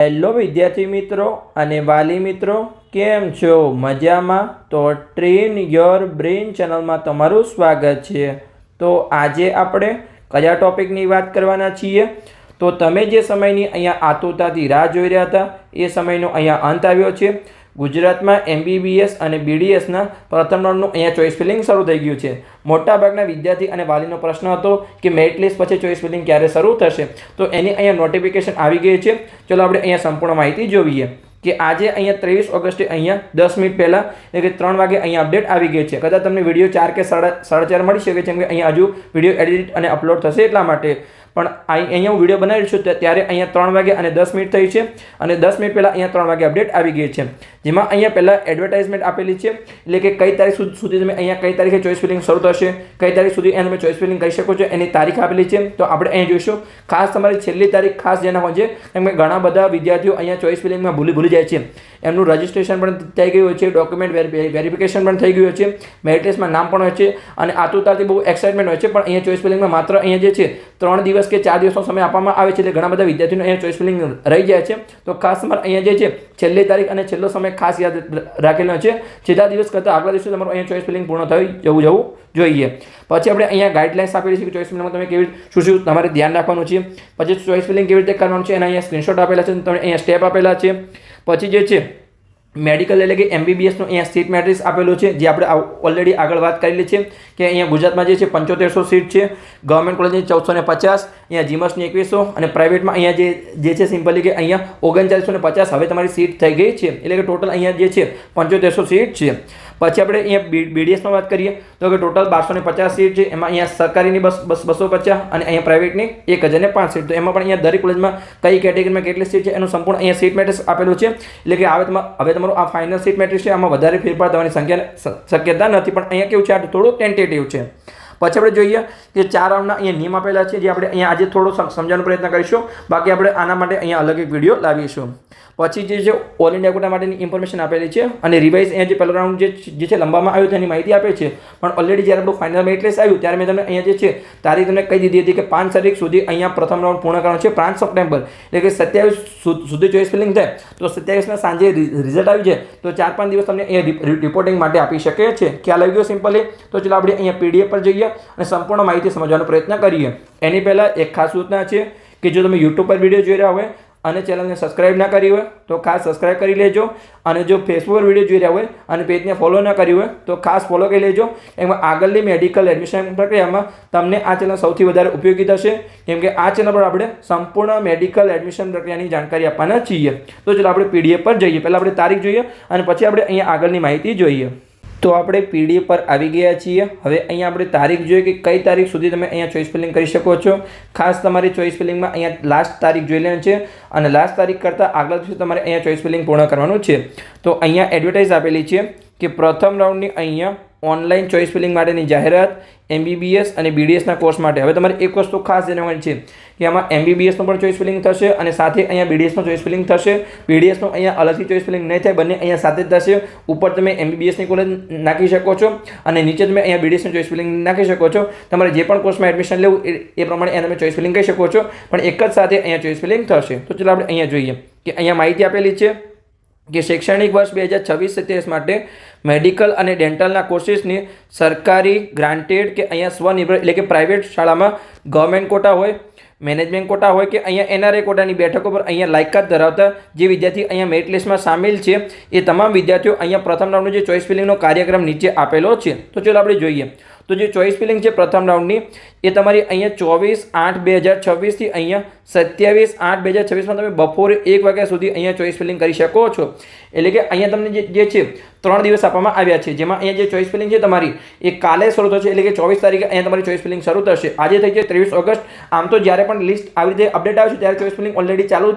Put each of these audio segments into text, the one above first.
Hello વિદ્યાર્થી મિત્રો અને વાલી મિત્રો, કેમ છો? મજામાં? તો ટ્રેન યોર બ્રેન ચેનલમાં તમારું સ્વાગત છે. તો આજે આપણે કયા ટોપિકની વાત કરવાના છીએ? તો તમે જે સમયની અહીંયા આતુરતાથી રાહ જોઈ રહ્યા હતા એ સમયનો અહીંયા અંત આવ્યો છે. ગુજરાતમાં MBBS અને BDSના પ્રથમ રાઉન્ડનું અહીંયા ચોઇસ ફિલિંગ શરૂ થઈ ગયું છે. મોટાભાગના વિદ્યાર્થી અને વાલીનો પ્રશ્ન હતો કે મેરિટ લિસ્ટ પછી ચોઇસ ફિલિંગ ક્યારે શરૂ થશે, તો એની અહીંયા નોટિફિકેશન આવી ગઈ છે. ચલો આપણે અહીંયા સંપૂર્ણ માહિતી જોઈએ કે આજે અહીંયા 23 ઓગસ્ટે અહીંયા 10 મિનિટ પહેલાં એટલે કે 3 વાગે અહીંયા અપડેટ આવી ગઈ છે. કદાચ તમને વિડીયો 4 કે 4:30 મળી શકે છે, કેમ કે અહીંયા હજુ વિડીયો એડિટ અને અપલોડ થશે એટલા માટે. પણ અહીંયા હું વિડીયો બનાવી છું ત્યારે અહીંયા 3 વાગે અને 10 મિનિટ થઈ છે અને 10 મિનિટ પહેલાં અહીંયા 3 વાગે અપડેટ આવી ગઈ છે, જેમાં અહીંયા પહેલાં એડવર્ટાઇઝમેન્ટ આપેલી છે, એટલે કે કઈ તારીખ સુધી તમે અહીંયા કઈ તારીખે ચોઇસ ફિલિંગ શરૂ થશે, કઈ તારીખ સુધી એને તમે ચોઇસ ફિલિંગ કરી શકો છો એની તારીખ આપેલી છે. તો આપણે અહીંયા જોઈશું. ખાસ તમારી છેલ્લી તારીખ ખાસ જેના હોય છે, કેમ કે ઘણા બધા વિદ્યાર્થીઓ અહીંયા ચોઇસ ફિલિંગમાં ભૂલી જાય છે. એમનું રજિસ્ટ્રેશન પણ થઈ ગયું છે, ડોક્યુમેન્ટ વેરિફિકેશન પણ થઈ ગયું છે, મેરિટ લિસ્ટમાં નામ પણ હોય છે અને આતુરતાથી બહુ એક્સાઇટમેન્ટ હોય છે. પણ અહીંયા ચોઇસ ફિલિંગમાં માત્ર અહીંયા જે છે 3 દિવસ કે 4 દિવસનો સમય આપવામાં આવે છે, એટલે ઘણા બધા વિદ્યાર્થીઓને અહીંયા ચોઇસ ફિલિંગ રહી જાય છે. તો ખાસ તમારે અહીંયા જે છે છેલ્લી તારીખ અને છેલ્લો સમય ખાસ યાદ રાખેલો છે. છેલ્લા દિવસ કરતાં આગલા દિવસે તમારું અહીંયા ચોઇસ ફિલિંગ પૂર્ણ થઈ જવું જોઈએ. પછી આપણે અહીંયા ગાઈડલાઇન્સ આપેલી છે કે ચોઇસ ફિલિંગમાં તમે કેવી શું તમારે ધ્યાન રાખવાનું છે, પછી ચોઇસ ફિલિંગ કેવી રીતે કરવાનું છે એના અહીંયા સ્ક્રીનશોટ આપેલા છે, તમે અહીંયા સ્ટેપ આપેલા છે. પછી જે છે મેડિકલ એટલે કે MBBSનું અહીંયા સીટ મેટ્રિક્સ આપેલું છે, જે આપણે ઓલરેડી આગળ વાત કરેલી છે કે અહીંયા ગુજરાતમાં જે છે 7500 સીટ છે, ગવર્મેન્ટ કોલેજની 1450, અહીંયા જીમસની 2100 અને પ્રાઇવેટમાં અહીંયા જે છે સિમ્પલી કે અહીંયા 3950 હવે તમારી સીટ થઈ ગઈ છે, એટલે કે ટોટલ અહીંયા જે છે 7500 સીટ છે. પછી આપણે અહીંયા BDSમાં વાત કરીએ તો કે ટોટલ 1250 સીટ છે, એમાં અહીંયા સરકારીની 250 અને અહીંયા પ્રાઇવેટની 1005 સીટ. તો એમાં પણ અહીંયા દરેક કોલેજમાં કઈ કેટેગરીમાં કેટલી સીટ છે એનું સંપૂર્ણ અહીંયા સીટ મેટ્રિક્સ આપેલું છે, એટલે કે હવે તમારું આ ફાઇનલ સીટ મેટ્રિક્સ છે, આમાં વધારે ફેરફાર થવાની શક્યતા નથી, પણ અહીંયા કેવું છે આ થોડું ટેન્ટેટિવ છે. પછી આપણે જોઈએ કે 4 રાઉન્ડના અહીંયા નિયમ આપેલા છે, જે આપણે અહીંયા આજે થોડો સમજવાનો પ્રયત્ન કરીશું. બાકી આપણે આના માટે અહીંયા અલગ એક વિડીયો લાવીશું. પછી જે છે ઓલ ઇન્ડિયા કોટા માટેની ઇન્ફોર્મેશન આપેલી છે અને રિવાઇઝ અહીંયા જે પહેલો રાઉન્ડ જે છે લંબામાં આવ્યું તેની માહિતી આપે છે. પણ ઓલરેડી જ્યારે આપણું ફાઇનલ મેરિટ લિસ્ટ આવ્યું ત્યારે મેં તમને અહીંયા જે છે તારીખ તમને કહી દીધી હતી કે 5 તારીખ સુધી અહીંયા પ્રથમ રાઉન્ડ પૂર્ણ કરવાનો છે, 5 સપ્ટેમ્બર, એટલે કે 27 સુધી ચોઇસ ફિલિંગ થાય. તો 27ના સાંજે રિઝલ્ટ આવી જાય તો 4-5 દિવસ તમને અહીંયા રિપોર્ટિંગ માટે આપી શકે છે. ખ્યાલ આવી ગયો સિમ્પલી? તો ચાલો આપણે અહીંયા PDF પર જઈએ અને સંપૂર્ણ માહિતી સમજવાનો પ્રયત્ન કરીએ. એની પહેલાં એક ખાસ સૂચના છે કે જો તમે YouTube પર વિડીયો જોઈ રહ્યા હોય અને ચેનલને સબસ્ક્રાઇબ ના કરી હોય તો ખાસ સબસ્ક્રાઇબ કરી લેજો, અને જો ફેસબુક પર વિડીયો જોઈ રહ્યા હોય અને પેજને ફોલો ના કરી હોય તો ખાસ ફોલો કરી લેજો. એમાં આગળની મેડિકલ એડમિશન પ્રક્રિયામાં તમને આ ચેનલ સૌથી વધારે ઉપયોગી થશે, કેમ કે આ ચેનલ પર આપણે સંપૂર્ણ મેડિકલ એડમિશન પ્રક્રિયાની જાણકારી આપવાના છીએ. તો ચાલો આપણે PDF પર જઈએ. પહેલાં આપણે તારીખ જોઈએ અને પછી આપણે અહીંયા આગળની માહિતી જોઈએ. તો આપણે PDF પર આવી ગયા છીએ. હવે અહીંયા આપણે તારીખ જોઈએ કે કઈ તારીખ સુધી તમે અહીંયા ચોઇસ ફિલિંગ કરી શકો છો. ખાસ તમારી ચોઇસ ફિલિંગમાં અહીંયા લાસ્ટ તારીખ જોઈ લેવાની છે અને લાસ્ટ તારીખ કરતાં આગલા દિવસે તમારે અહીંયા ચોઇસ ફિલિંગ પૂર્ણ કરવાનું છે. તો અહીંયા એડવર્ટાઇઝ આપેલી છે કે પ્રથમ રાઉન્ડની અહીંયા ઓનલાઈન ચોઇસ ફિલિંગ માટેની જાહેરાત MBBS અને BDSના કોર્સ માટે. હવે તમારે એક વસ્તુ ખાસ જાણવાની છે કે આમાં MBBSનું પણ ચોઇસ ફિલિંગ થશે અને સાથે અહીંયા BDSનું ચોઇસ ફિલિંગ થશે. BDSનું અહીંયા અલગથી ચોઇસ ફિલિંગ નહીં થાય, બંને અહીંયા સાથે જ થશે. ઉપર તમે MBBSની કોલેજ નાખી શકો છો અને નીચે તમે અહીંયા BDSની ચોઇસ ફિલિંગ નાખી શકો છો. તમારે જે પણ કોર્સમાં એડમિશન લેવું એ પ્રમાણે અહીંયા તમે ચોઇસ ફિલિંગ કરી શકો છો, પણ એક જ સાથે અહીંયા ચોઇસ ફિલિંગ થશે. તો ચાલો આપણે અહીંયા જોઈએ કે અહીંયા માહિતી આપેલી છે કે શૈક્ષણિક વર્ષ 2026-27 માટે મેડિકલ અને ડેન્ટલના કોર્સિસની સરકારી ગ્રાન્ટેડ કે અહીંયા સ્વનિર્ભર એટલે કે પ્રાઇવેટ શાળામાં ગવર્મેન્ટ કોટા હોય, મેનેજમેન્ટ કોટા હોય કે અહીંયા NRA કોટાની બેઠકો પર અહીંયા લાયકાત ધરાવતા જે વિદ્યાર્થી અહીંયા મેરિટ લિસ્ટમાં સામેલ છે એ તમામ વિદ્યાર્થીઓ અહીંયા પ્રથમ રાઉન્ડનો જે ચોઇસ ફિલિંગનો કાર્યક્રમ નીચે આપેલો છે. તો ચાલો આપણે જોઈએ. તો જે ચોઇસ ફિલિંગ છે પ્રથમ રાઉન્ડની એ તમારી અહીંયા 24/8/2026 થી અહીંયા 27/8/2026માં તમે બપોરે 1 વાગ્યા સુધી અહીંયા ચોઇસ ફિલિંગ કરી શકો છો. એટલે કે અહીંયા તમને જે છે 3 દિવસ આપવામાં આવ્યા છે, જેમાં અહીંયા જે ચોઇસ ફિલિંગ છે તમારી એ કાલે શરૂ થશે, એટલે કે 24 તારીખે અહીંયા તમારી ચોઇસ ફિલિંગ શરૂ થશે. આજે થઈ છે 23 ઓગસ્ટ. આમ તો જ્યારે પણ લિસ્ટ આવી રીતે અપડેટ આવે છે ત્યારે ચોઇસ ફિલિંગ ઓલરેડી ચાલુ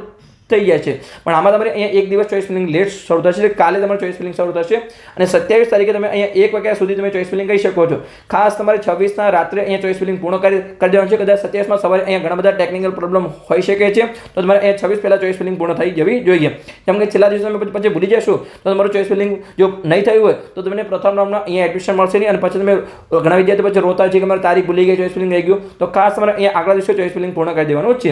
થઈ જાય છે, પણ આમાં તમારે અહીંયા એક દિવસ ચોઇસ ફિલિંગ લેટ શરૂ થશે, એટલે કાલે તમારે ચોઇસ ફિલિંગ શરૂ થશે અને 27 તારીખે તમે અહીંયા 1 વાગ્યા સુધી તમે ચોઇસ ફિલિંગ કરી શકો છો. ખાસ તમારે 26ના રાત્રે અહીંયા ચોઇસ ફિલિંગ પૂર્ણ કરી દેવાનું છે. કદાચ 27માં સવારે અહીંયા ઘણા બધા ટેકનિકલ પ્રોબ્લેમ હોઈ શકે છે, તો તમારે અહીંયા 26 પહેલાં ચોઇસ ફિલિંગ પૂર્ણ થઈ જવી જોઈએ. કેમ કે છેલ્લા દિવસે તમે પછી ભૂલી જશો તો તમારું ચોઇસ ફિલિંગ જો નહીં થયું હોય તો તમને પ્રથમ રાઉન્ડમાં અહીંયા એડમિશન મળશે નહીં, અને પછી તમે ઘણા વિદ્યાર્થીઓ પછી રોતા છે કે મારી તારીખ ભૂલી ગઈ, ચોઇસ ફિલિંગ રહી ગયું. તો ખાસ તમારે અહીંયા આગલા દિવસે ચોઇસ ફિલિંગ પૂર્ણ કરી દેવાનું છે.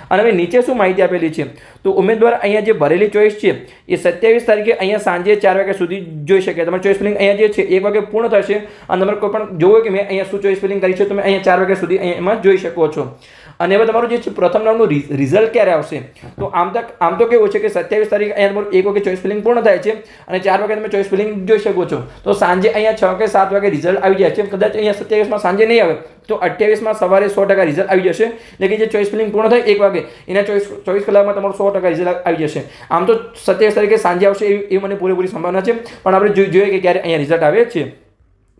અને હવે નીચે શું માહિતી આપેલી છે, તો તો ઉમેદવાર અહીંયા જે ભરેલી ચોઈસ છે એ 27 તારીખે અહીંયા સાંજે 4 વાગ્યા સુધી જોઈ શકે. તમારી ચોઈસ ફિલિંગ અહીંયા જે છે 1 વાગે પૂર્ણ થશે અને તમારે કોઈ પણ જોવો કે મેં અહીંયા શું ચોઈસ ફિલિંગ કરી છે તમે અહીંયા 4 વાગ્યા સુધી અહીંયા એમાં જોઈ શકો છો. અને હવે તમારું જે છે પ્રથમ રાઉન્ડનું રિઝલ્ટ ક્યારે આવશે? તો આમ તો કેવું છે કે 27 તારીખે અહીંયા તમારું 1 વાગે ચોઈસ ફિલિંગ પૂર્ણ થાય છે અને 4 વાગે તમે ચોઈસ ફિલિંગ જોઈ શકો છો. તો સાંજે અહીંયા 6 કે 7 વાગે રિઝલ્ટ આવી જાય છે. કદાચ અહીંયા 27માં સાંજે નહીં આવે તો 28માં સવારે 100% રિઝલ્ટ આવી જશે. એટલે કે જે ચોઈસ ફિલિંગ પૂર્ણ થાય 1 વાગે એના 24 કલાકમાં તમારું 100% રિઝલ્ટ આવી જશે. આમ તો 27 તારીખે સાંજે આવશે એ મને પૂરેપૂરી સંભાવના છે, પણ આપણે જોઈએ કે ક્યારે અહીંયા રિઝલ્ટ આવે છે.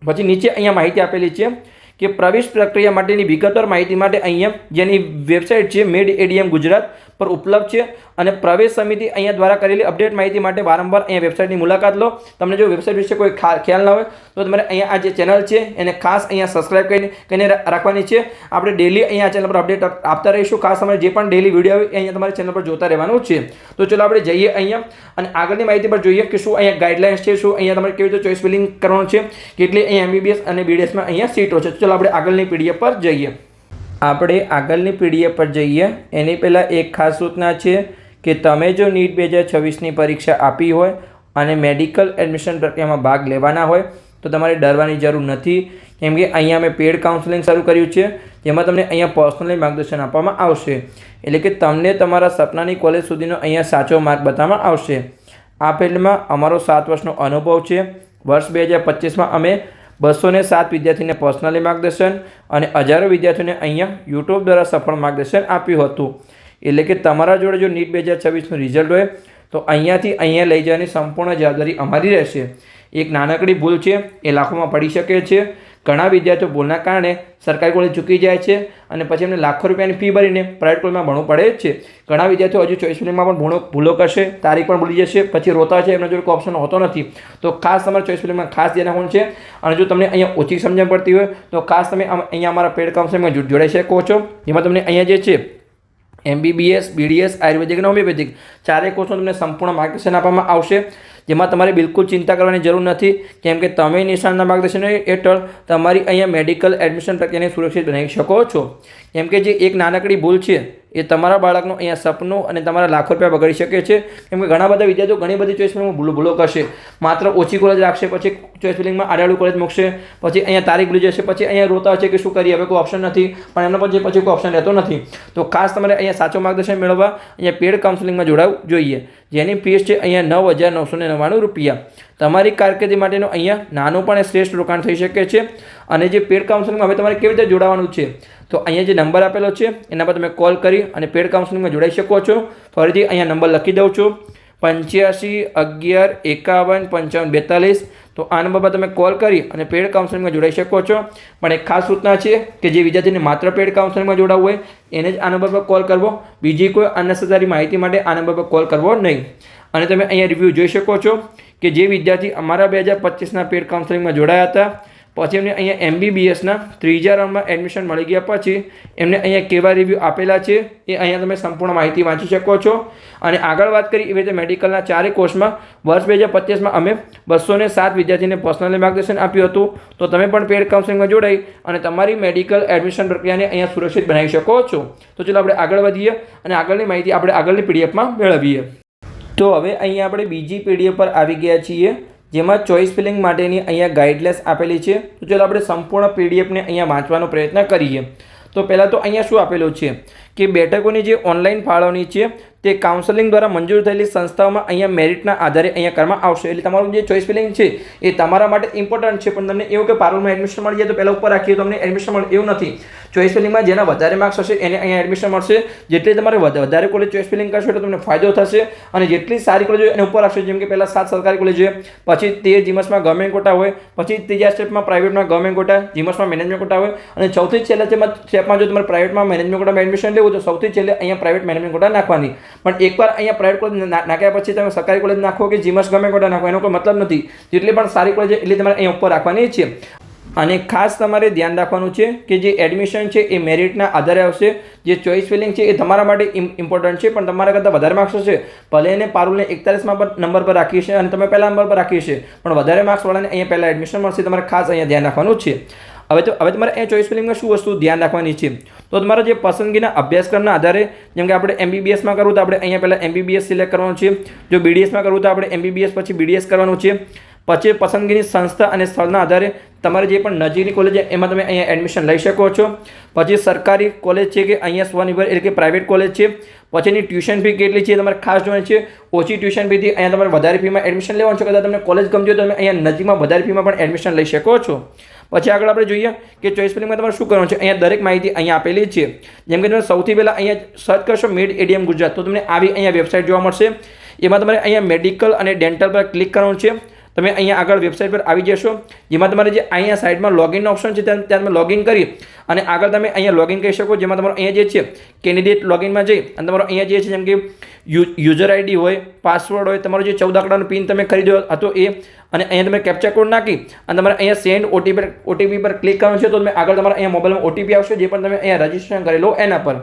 પછી નીચે અહીંયા માહિતી આપેલી છે કે પ્રવેશ પ્રક્રિયા માટેની વિગતવાર માહિતી માટે અહીંયા જેની વેબસાઇટ છે મેડ-એડીએમ ગુજરાત પર ઉપલબ્ધ છે અને પ્રવેશ સમિતિ અહીંયા દ્વારા કરેલી અપડેટ માહિતી માટે વારંવાર અહીંયા વેબસાઇટની મુલાકાત લો. તમને જો વેબસાઇટ વિશે કોઈ ખ્યાલ ના હોય તો તમારે અહીંયા આ જે ચેનલ છે એને ખાસ અહીંયા સબસ્ક્રાઇબ કરીને રાખવાની છે. આપણે ડેલી અહીંયા આ ચેનલ પર અપડેટ આપતા રહીશું. ખાસ તમારે જે પણ ડેલી વિડીયો આવે અહીંયા તમારે ચેનલ પર જોતા રહેવાનું છે. તો ચલો આપણે જઈએ અહીંયા અને આગળની માહિતી પર જોઈએ કે શું અહીંયા ગાઈડલાઇન્સ છે, શું અહીંયા તમારે કેવી રીતે ચોઈસ ફિલિંગ કરવાનું છે, કેટલી અહીંયા MBBS અને BDSમાં અહીંયા સીટો છે. ચલો આપણે આગળની PDF પર જઈએ. આપણે આગળની PDF પર જઈએ એની પહેલાં એક ખાસ સૂચના છે કે તમે જો NEET 2026ની પરીક્ષા આપી હોય અને મેડિકલ એડમિશન પ્રક્રિયામાં ભાગ લેવાના હોય તો તમારે ડરવાની જરૂર નથી, કેમ કે અહીંયા મેં પેડ કાઉન્સેલિંગ શરૂ કર્યું છે જેમાં તમને અહીંયા પર્સનલી માર્ગદર્શન આપવામાં આવશે. એટલે કે તમને તમારા સપનાની કોલેજ સુધીનો અહીંયા સાચો માર્ગ બતાવવામાં આવશે. આ ફિલ્ડમાં અમારો 7 વર્ષનો અનુભવ છે. વર્ષ 2025માં અમે 207 વિદ્યાર્થીને પર્સનલી માર્ગદર્શન અને હજારો વિદ્યાર્થીઓને અહીંયા YouTube દ્વારા સફળ માર્ગદર્શન આપ્યું હતું. એટલે કે તમારા જોડે જો NEET 2026નું રિઝલ્ટ હોય તો અહીંયાથી અહીંયા લઈ જવાની સંપૂર્ણ જવાબદારી અમારી રહેશે. એક નાનકડી ભૂલ છે એ લાખોમાં પડી શકે છે. ઘણા વિદ્યાર્થીઓ ભૂલના કારણે સરકારી કોલેજ ચૂકી જાય છે અને પછી એમને લાખો રૂપિયાની ફી ભરીને પ્રાઇવેટ કોલેજમાં ભણવું પડે છે. ઘણા વિદ્યાર્થીઓ હજુ ચોઈસ ફિલિંગમાં પણ ભૂલો કરશે, તારીખ પણ ભૂલી જશે, પછી રોતા છે, એમના જોડે કોઈ ઓપ્શન હોતો નથી. તો ખાસ તમારે ચોઈસ ફિલિંગમાં ખાસ ધ્યાન રાખવાનું છે. અને જો તમને અહીંયા ઓછી સમજણ પડતી હોય તો ખાસ તમે અહીંયા અમારા પેડ કાઉન્સેલિંગમાં જોડાઈ શકો છો, જેમાં તમને અહીંયા જે છે MBBS, BDS, આયુર્વેદિક અને હોમિયોપેથિક ચારેય કોર્સનું તમને સંપૂર્ણ માર્ગદર્શન આપવામાં આવશે, જેમાં તમારે બિલકુલ ચિંતા કરવાની જરૂર નથી, કેમ કે તમે નિષ્ણાતના માર્ગદર્શન હેઠળ તમારી અહીંયા મેડિકલ એડમિશન પ્રક્રિયાને સુરક્ષિત બનાવી શકો છો. કેમ કે જે એક નાનકડી ભૂલ છે એ તમારા બાળકનું અહીંયા સપનું અને તમારા લાખો રૂપિયા બગાડી શકે છે. કેમ કે ઘણા બધા વિદ્યાર્થીઓ ઘણી બધી ચોઈસ ફિલિંગમાં ભૂલો કરશે, માત્ર ઓછી કોલેજ રાખશે, પછી ચોઈસ ફિલિંગમાં આડાડું કોલેજ મૂકશે, પછી અહીંયા તારીખ ભૂલી જશે, પછી અહીંયા રોતા હશે કે શું કરીએ, હવે કોઈ ઓપ્શન નથી, પણ એમના પછી કોઈ ઓપ્શન રહેતો નથી. તો ખાસ તમારે અહીંયા સાચું માર્ગદર્શન મેળવવા અહીંયા પેડ કાઉન્સેલિંગમાં જોડાવવું જોઈએ, જેની ફીસ છે અહીંયા 9,999 રૂપિયા. તમારી કારકિર્દી માટેનું અહીંયા નાનું પણ શ્રેષ્ઠ રોકાણ થઈ શકે છે. અને જે પેડ કાઉન્સેલિંગમાં હવે તમારે કેવી રીતે જોડાવાનું છે તો અહીંયા જે નંબર આપેલો છે એના પર તમે કોલ કરી અને પેડ કાઉન્સેલિંગમાં જોડાઈ શકો છો. ફરીથી અહીંયા નંબર લખી દઉં છું 85 11 51 55 42. તો આ નંબર પર તમે કોલ કરી અને પેડ કાઉન્સેલિંગમાં જોડાઈ શકો છો. પણ એક ખાસ સૂચના છે કે જે વિદ્યાર્થીને માત્ર પેડ કાઉન્સેલિંગમાં જોડાવવું હોય એને જ આ નંબર પર કોલ કરવો, બીજી કોઈ અનનેસેસરી માહિતી માટે આ નંબર પર કોલ કરવો નહીં. અને તમે અહીંયા રિવ્યૂ જોઈ શકો છો કે જે વિદ્યાર્થી અમારા 2025ના પેડ કાઉન્સેલિંગમાં જોડાયા હતા પછી એમને અહીંયા MBBSના 3જા રાઉન્ડમાં એડમિશન મળી ગયા પછી એમને અહીંયા કેવા રિવ્યૂ આપેલા છે એ અહીંયા તમે સંપૂર્ણ માહિતી વાંચી શકો છો. અને આગળ વાત કરી એવી રીતે મેડિકલના ચારેય કોર્સમાં વર્ષ 2025માં અમે 207 વિદ્યાર્થીને પર્સનલી માર્ગદર્શન આપ્યું હતું. તો તમે પણ પેડ કાઉન્સેલિંગમાં જોડાઈ અને તમારી મેડિકલ એડમિશન પ્રક્રિયાને અહીંયા સુરક્ષિત બનાવી શકો છો. તો ચલો આપણે આગળ વધીએ અને આગળની માહિતી આપણે આગળની PDFમાં મેળવીએ. તો હવે અહીંયા આપણે બીજી PDF પર આવી ગયા છીએ, જેમાં ચોઈસ ફિલિંગ માટેની અહીંયા ગાઈડલાઇન્સ આપેલી છે. તો ચાલો આપણે સંપૂર્ણ PDFને અહીંયા વાંચવાનો પ્રયત્ન કરીએ. તો પહેલાં તો અહીંયા શું આપેલું છે કે બેઠકોની જે ઓનલાઈન ફાળવણી છે તે કાઉન્સેલિંગ દ્વારા મંજૂર થયેલી સંસ્થાઓમાં અહીંયા મેરિટના આધારે અહીંયા કરવામાં આવશે. એટલે તમારું જે ચોઈસ ફિલિંગ છે એ તમારા માટે ઇમ્પોર્ટન્ટ છે, પણ તમને એવું કે પારોલમાં એડમિશન મળી જાય તો પહેલાં ઉપર રાખીએ તો તમને એડમિશન મળે એવું નથી. ચોઈસ ફિલિંગમાં જેના વધારે માર્ક્સ હશે એને અહીંયા એડમિશન મળશે. જેટલી તમારે વધારે કોલેજ ચોઈસ ફિલિંગ કરશો એટલે તમને ફાયદો થશે. અને જેટલી સારી કોલેજ હોય એને ઉપર રાખશે, જેમ કે પહેલાં 7 સરકારી કોલેજ હોય, પછી 13 જીમસમાં ગવર્મેન્ટ કોટા હોય, પછી ત્રીજા સ્ટેપમાં પ્રાઇવેટમાં ગવર્મેન્ટ કોટા, જીમસમાં મેનેજમેન્ટ કોટા હોય, અને સૌથી છેલ્લા સ્ટેપમાં જો તમારે પ્રાઇવેટમાં મેનેજમેન્ટ કોટામાં એડમિશન લેવું તો સૌથી છેલ્લે અહીંયા પ્રાઇવેટ મેનેજમેન્ટ કોટા નાખવાની. પણ એકવાર અહીંયા પ્રાઇવેટ કોલેજ નાખ્યા પછી તમે સરકારી કોલેજ નાખો કે જીમસ ગવર્મેન્ટ કોટા નાખો એનો કોઈ મતલબ નથી. જેટલી પણ સારી કોલેજ એટલી તમારે અહીંયા ઉપર રાખવાની છે. અને ખાસ તમારે ધ્યાન રાખવાનું છે કે જે એડમિશન છે એ મેરિટના આધારે આવશે. જે ચોઈસ ફિલિંગ છે એ તમારા માટે ઇમ્પોર્ટન્ટ છે, પણ તમારા કરતાં વધારે માર્ક્સ હશે ભલે એને પારુલને 41માં નંબર પર રાખી છે અને તમે પહેલા નંબર પર રાખી છે, પણ વધારે માર્ક્સવાળાને અહીંયા પહેલાં એડમિશન મળશે. તમારે ખાસ અહીંયા ધ્યાન રાખવાનું છે. હવે તમારે અહીંયા ચોઈસ ફિલિંગમાં શું વસ્તુ ધ્યાન રાખવાની છે, તો તમારા જે પસંદગીના અભ્યાસક્રમના આધારે, જેમ કે આપણે MBBSમાં કરવું તો આપણે અહીંયા પહેલાં MBBS સિલેક્ટ કરવાનું છે, જો BDSમાં કરવું તો આપણે MBBS પછી BDS કરવાનું છે, પછી પસંદગીની સંસ્થા અને સ્થળના આધારે તમારે જે પણ નજીકની કોલેજ છે એમાં તમે અહીંયા એડમિશન લઈ શકો છો. પછી સરકારી કોલેજ છે કે અહીંયા સ્વનિર્ભર એટલે કે પ્રાઇવેટ કોલેજ છે, પછીની ટ્યુશન ફી કેટલી છે તમારે ખાસ જોવાની છે. ઓછી ટ્યુશન ફીથી અહીંયા તમારે વધારે ફીમાં એડમિશન લેવાનું છે, કદાચ તમને કોલેજ ગમતી હોય તો તમે અહીંયા નજીકમાં વધારે ફીમાં પણ એડમિશન લઈ શકો છો. પછી આગળ આપણે જોઈએ કે ચોઈસ ફિલિંગમાં તમારે શું કરવાનું છે. અહીંયા દરેક માહિતી અહીંયા આપેલી છે. જેમ કે તમે સૌથી પહેલાં અહીંયા સર્ચ કરશો મેડ એડીએમ ગુજરાત તો તમને આવી અહીંયા વેબસાઇટ જોવા મળશે. એમાં તમારે અહીંયા મેડિકલ અને ડેન્ટલ પર ક્લિક કરવાનું છે. તમે અહીંયા આગળ વેબસાઇટ પર આવી જશો, જેમાં તમારે જે અહીંયા સાઇડમાં લોગિન ઓપ્શન છે ત્યાં તમે લોગિન કરી અને આગળ તમે અહીંયા લોગિન કરી શકો. જેમાં તમારો અહીંયા જે છે કેન્ડિડેટ લોગિનમાં જઈ અને તમારો અહીંયા જે છે જેમ કે યુઝર આઈડી હોય, પાસવર્ડ હોય, તમારો જે 14 આંકડાનો પિન તમે ખરીદ્યો હતો એ, અને અહીંયા તમે કેપ્ચા કોડ નાખી અને તમારે અહીંયા સેન્ડ ઓટીપી પર ક્લિક કરવાનું છે. તો તમે આગળ તમારા અહીંયા મોબાઈલમાં ઓટીપી આવશે જે પણ તમે અહીંયા રજીસ્ટ્રેશન કરેલો એના પર.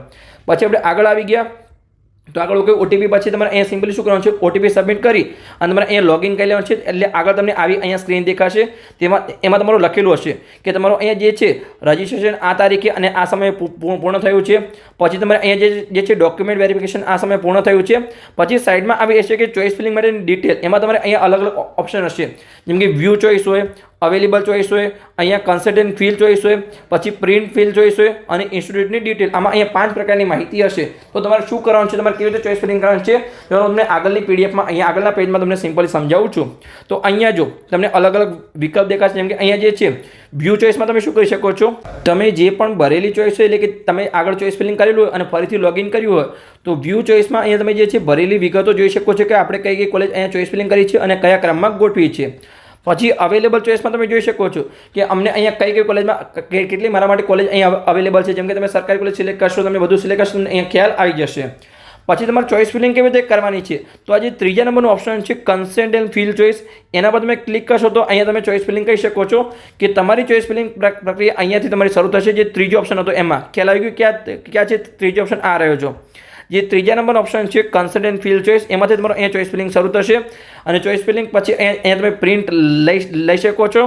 પછી આપણે આગળ આવી ગયા તો આગળ ઓકે ઓટીપી પછી તમારે અહીંયા સિમ્પલી શું કરવાનું છે, ઓટીપી સબમિટ કરી અને તમારે અહીંયા લોગિન કરી લેવાનું છે. એટલે આગળ તમને આવી અહીંયા સ્ક્રીન દેખાશે, એમાં તમારું લખેલું હશે કે તમારું અહીંયા જે છે રજીસ્ટ્રેશન આ તારીખે અને આ સમયે પૂર્ણ થયું છે. પછી તમારે અહીંયા જે છે ડોક્યુમેન્ટ વેરિફિકેશન આ સમયે પૂર્ણ થયું છે. પછી સાઈડમાં આવી હશે કે ચોઈસ ફિલિંગ માટેની ડિટેલ, એમાં તમારે અહીંયા અલગ અલગ ઓપ્શન હશે, જેમ કે વ્યૂ ચોઈસ હોય, અવેલેબલ ચોઈસ હોય, અહીંયા કન્સલ્ટન્ટ ફીલ ચોઈસ હોય, પછી પ્રિન્ટ ફીલ ચોઈસ હોય અને ઇન્સ્ટિટ્યૂટની ડિટેલ. આમાં અહીંયા 5 પ્રકારની માહિતી હશે. તો તમારે શું કરવાનું છે, તમારે કેવી રીતે ચોઈસ ફિલિંગ કરવાનું છે, જો તમને આગળની પીડીએફમાં અહીંયા આગળના પેજમાં તમને સિમ્પલી સમજાવું છું. તો અહીંયા જો તમને અલગ અલગ વિકલ્પ દેખાશે, જેમ કે અહીંયા જે છે વ્યૂ ચોઈસમાં તમે શું કરી શકો છો, તમે જે પણ ભરેલી ચોઈસ હોય એટલે કે તમે આગળ ચોઈસ ફિલિંગ કરેલું હોય અને ફરીથી લોગિન કર્યું હોય તો વ્યૂ ચોઈસમાં અહીંયા તમે જે છે ભરેલી વિગતો જોઈ શકો છો કે આપણે કઈ કોલેજ અહીંયા ચોઈસ ફિલિંગ કરી છે અને કયા ક્રમમાં ગોઠવી છે. પછી અવેલેબલ ચોઈસમાં તમે જોઈ શકો છો કે અમને અહીંયા કઈ કોલેજમાં કેટલી મારા માટે કોલેજ અહીંયા અવેલેબલ છે. જેમ કે તમે સરકારી કોલેજ સિલેક્ટ કરશો, તમે બધું સિલેક્ટ કરશો, તમને અહીંયા ખ્યાલ આવી જશે. પછી તમારે ચોઈસ ફિલિંગ કેવી રીતે કરવાની છે, તો આ જે 3જા નંબરનું ઓપ્શન છે કન્સેન્ટ એન્ડ ફિલ ચોઈસ, એના પર તમે ક્લિક કરશો તો અહીંયા તમે ચોઈસ ફિલિંગ કરી શકો છો કે તમારી ચોઈસ ફિલિંગ પ્રક્રિયા અહીંયાથી તમારી શરૂ થશે. જે 3જો ઓપ્શન હતો એમાં ખ્યાલ આવી ગયું ક્યાં છે, 3જો ઓપ્શન આ રહ્યો છો. જે 3જા નંબરનો ઓપ્શન છે કન્સેન્ટ એન્ડ ફિલ ચોઈસ, એમાંથી તમારો અહીંયા ચોઈસ ફિલિંગ શરૂ થશે. અને ચોઈસ ફિલિંગ પછી અહીંયા તમે પ્રિન્ટ લઈ શકો છો.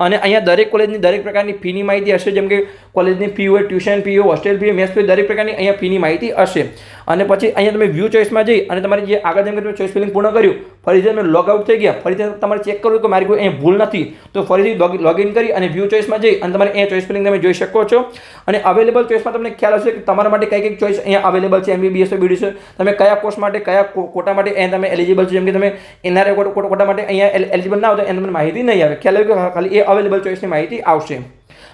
અને અહીંયા દરેક કોલેજની દરેક પ્રકારની ફીની માહિતી હશે, જેમ કે કોલેજની ફી હોય, ટ્યુશન ફી હોય, હોસ્ટેલ ફી, મેસ ફી, દરેક પ્રકારની અહીંયા ફીની માહિતી હશે. અને પછી અહીંયા તમે વ્યૂ ચોઈસમાં જઈ અને તમારી જે આગળ જેમ કે તમે ચોઈસ ફિલિંગ પૂર્ણ કર્યું, ફરીથી તમે લોગઆઉટ થઈ ગયા, ફરીથી તમારે ચેક કરવું કે મારી કોઈ અહીંયા ભૂલ નથી, તો ફરીથી લોગિન કરી અને વ્યૂ ચોઈસમાં જઈ અને તમારે અહીંયા ચોઈસ ફિલિંગ તમે જોઈ શકો છો. અને અવેલેબલ ચોઈસમાં તમને ખ્યાલ હશે કે તમારા માટે કઈ ચોઈસ અહીંયા અવેલેબલ છે, MBBS હોય, BDS હોય, તમે કયા કોર્સ માટે કયા કોટા માટે અહીંયા તમે એલિજિબલ છો. જેમ કે તમે NRI કોટા માટે અહીંયા એલિજિબલ ના હોય તો એને તમને માહિતી નહીં આવે, ખ્યાલ આવે કે ખાલી એ અવેલેબલ ચોઈસની માહિતી આવશે.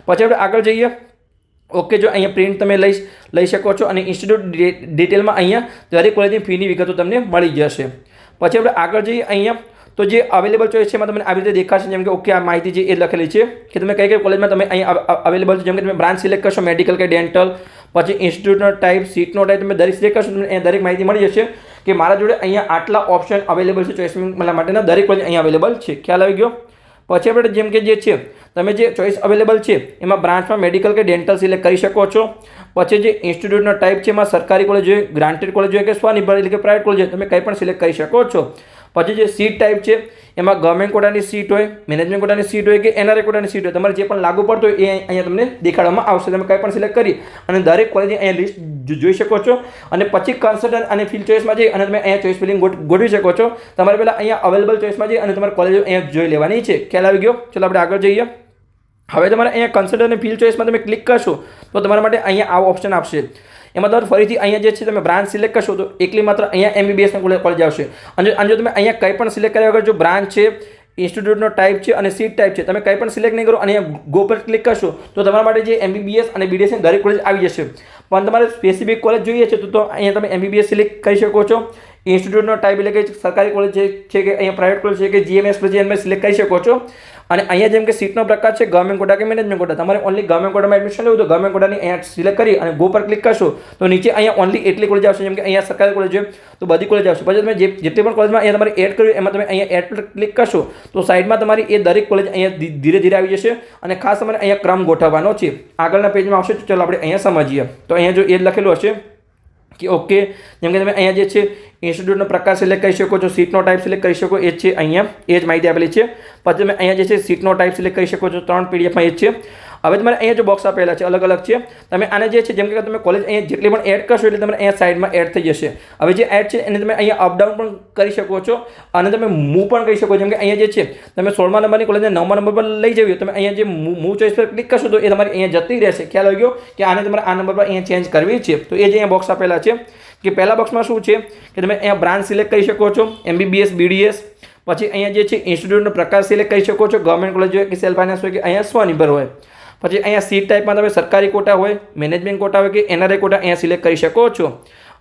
પછી આપણે આગળ જઈએ. ઓકે, જો અહીંયા પ્રિન્ટ તમે લઈ શકો છો અને ઇન્સ્ટિટ્યૂટ ડિટેલમાં અહીંયા દરેક કોલેજની ફીની વિગતો તમને મળી જશે. પછી આપણે આગળ જઈએ. અહીંયા તો જે અવેલેબલ ચોઈસ છે એમાં તમને આવી રીતે દેખાશે, જેમ કે ઓકે આ માહિતી છે એ લખેલી છે કે તમે કઈ કોલેજમાં તમે અહીંયા અવેલેબલ છે. જેમ કે તમે બ્રાન્ચ સિલેક્ટ કરશો, મેડિકલ કે ડેન્ટલ, પછી ઇન્સ્ટિટ્યૂટનો ટાઈપ, સીટનો ટાઈપ, તમે દરેક સિલેક્ટ કરશો તમને દરેક માહિતી મળી જશે કે મારા જોડે અહીંયા આટલા ઓપ્શન અવેલેબલ છે ચોઈસ માટેના, દરેક કોલેજ અહીંયા અવેલેબલ છે. ખ્યાલ આવી ગયો. પછી આપણે જેમ કે જે છે તમે જે ચોઈસ અવેલેબલ છે એમાં બ્રાન્ચમાં મેડિકલ કે ડેન્ટલ સિલેક્ટ કરી શકો છો. પછી જે ઇન્સ્ટિટ્યૂટનો ટાઈપ છે એમાં સરકારી કોલેજ હોય, ગ્રાન્ટેડ કોલેજ હોય કે સ્વનિર્ભર એટલે કે પ્રાઇવેટ કોલેજ હોય, તમે કંઈ પણ સિલેક્ટ કરી શકો છો. પછી જે સીટ ટાઈપ છે એમાં ગવર્મેન્ટ કોટાની સીટ હોય, મેનેજમેન્ટ કોટાની સીટ હોય કે NRI કોટાની સીટ હોય, તમારે જે પણ લાગુ પડતો હોય એ અહીંયા તમને દેખાડવામાં આવશે. તમે કંઈ પણ સિલેક્ટ કરી અને દરેક કોલેજની અહીંયા લિસ્ટ જોઈ શકો છો. અને પછી કન્સલ્ટન્ટ અને ફિલ ચોઈસમાં જઈ અને તમે અહીંયા ચોઈસ ફિલિંગ ગોઠવી શકો છો. તમારે પહેલાં અહીંયા અવેલેબલ ચોઈસમાં જઈ અને તમારે કોલેજો અહીંયા જોઈ લેવાની છે. ખ્યાલ આવી ગયો. ચલો આપણે આગળ જઈએ. હવે તમારે અહીંયા કન્સલ્ટન્ટ અને ફિલ ચોઈસમાં તમે ક્લિક કરશો તો તમારા માટે અહીંયા આવો ઓપ્શન આપશે. એમાં તમારે ફરીથી અહીંયા જે છે તમે બ્રાન્ચ સિલેક્ટ કરશો તો એકલી માત્ર અહીંયા MBBSના કોલેજ આવશે. અને જો તમે અહીંયા કંઈ પણ સિલેક્ટ કર્યા વગર જો બ્રાન્ચ છે, ઇન્સ્ટિટ્યૂટનો ટાઈપ છે અને સીટ ટાઈપ છે, તમે કંઈ પણ સિલેક્ટ નહીં કરો અને અહીંયા ગો પર ક્લિક કરશો તો તમારા માટે જે MBBS અને BDS ની દરેક કોલેજ આવી જશે. પણ તમારે સ્પેસિફિક કોલેજ જોઈએ છે તો અહીંયા તમે MBBS સિલેક્ટ કરી શકો છો. ઇન્સ્ટિટ્યૂટનો ટાઈપ એટલે કે સરકારી કોલેજ છે કે અહીંયા પ્રાઇવેટ કોલેજ છે કે GMS પછી સિલેક્ટ કરી શકો છો. અને અહીંયા જેમ કે સીટનો પ્રકાર છે ગવર્મેન્ટ કોટા કે મેનેજમેન્ટ કોટા, તમારે ઓનલી ગવર્મેન્ટ કોટામાં એડમિશન લેવું તો ગવર્મેન્ટ કોટાની અહીંયા સિલેક્ટ કરી અને ગો પર ક્લિક કરશો તો નીચે અહીંયા ઓનલી એટલી કોલેજ આવશે. જેમ કે અહીંયા સરકારી કોલેજ છે તો બધી કોલેજ આવશે. પછી તમે જેટલી પણ કોલેજમાં અહીંયા તમારે એડ કર્યું એમાં તમે અહીંયા એડ પર ક્લિક કરશો તો સાઈડમાં તમારી એ દરેક કોલેજ અહીંયા ધીરે ધીરે આવી જશે. અને ખાસ તમારે અહીંયા ક્રમ ગોઠવવાનો છે. આગળના પેજમાં આવશે તો ચાલો આપણે અહીંયા સમજીએ. તો અહીંયા જો એ લખેલું હશે કે ઓકે, જેમ કે તમે અહીંયા જે છે ઇન્સ્ટિટ્યૂટનો પ્રકાર સિલેક્ટ કરી શકો છો, સીટનો ટાઈપ સિલેક્ટ કરી શકો, એ જ છે અહીંયા એ જ માહિતી આપેલી છે. પછી તમે અહીંયા જે છે સીટનો ટાઈપ સિલેક્ટ કરી શકો છો, 3 PDFમાં એ જ છે. હવે તમારે અહીંયા જો બોક્સ આપેલા છે અલગ અલગ છે, તમે આને જે છે જેમ કે તમે કોલેજ અહીંયા જેટલી પણ એડ કરશો એટલે તમારે અહીંયા સાઈડમાં એડ થઈ જશે. હવે જે એડ છે એને તમે અહીંયા અપડાઉન પણ કરી શકો છો અને તમે મૂવ પણ કરી શકો. જેમ કે અહીંયા જે છે તમે 16મા નંબરની કોલેજને 9મા નંબર પર લઈ જવી, તમે અહીંયા જે મૂવ ચોઈસ પર ક્લિક કરશો તો એ તમારે અહીંયા જતી રહેશે. ખ્યાલ આવી ગયો કે આને તમારે આ નંબર પર અહીંયા ચેન્જ કરવી છે. તો એ જે અહીંયા બોક્સ આપેલા છે કે પહેલા બોક્સમાં શું છે કે તમે અહીંયા બ્રાન્ચ સિલેક્ટ કરી શકો છો, MBBS BDS. પછી અહીંયા જે છે ઇન્સ્ટિટ્યૂટનો પ્રકાર સિલેક્ટ કરી શકો છો, ગવર્મેન્ટ કોલેજ હોય કે સેલ્ફ ફાઇનાન્સ હોય કે અહીંયા સ્વનિર્ભર હોય. પછી અહીંયા સીટ ટાઈપમાં તમે સરકારી કોટા હોય, મેનેજમેન્ટ કોટા હોય કે NRI કોટા અહીંયા સિલેક્ટ કરી શકો છો.